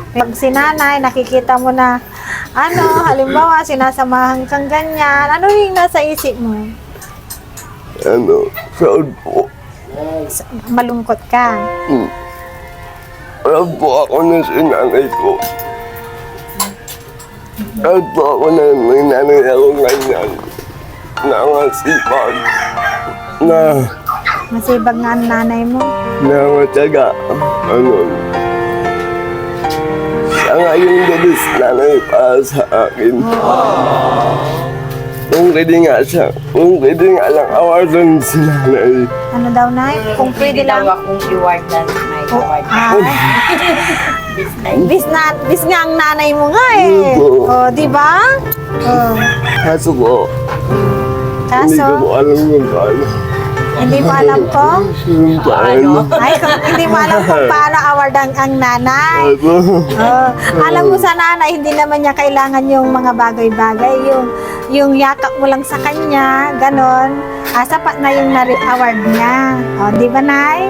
Pag si nanay, nakikita mo na, halimbawa, sinasamahan kang ganyan, ano yung nasa isip mo? Proud po. Malungkot ka. Proud po ako na si nanay ko. Proud po ako na may nanay ako ganyan. Na masipag. Na Masibag nga ang nanay mo. matyaga. Siya nga yung dalis nanay para sa akin. Kung pwede nga lang awardan si nanay. Ano daw, Nay? Kung pwede lang. akong reward na may award. Bis nga ang nanay mo nga eh. Oo. Di ba? Kaso po, hindi Kaso, ko po alam kung paano. hindi mo alam kung Kung paano. hindi mo alam kung paano award ang nanay. Alam mo sa nanay, hindi naman niya kailangan yung mga bagay-bagay. Yung yakap mo lang sa kanya, ganon. Sapat na yung award niya. Di ba, Nay?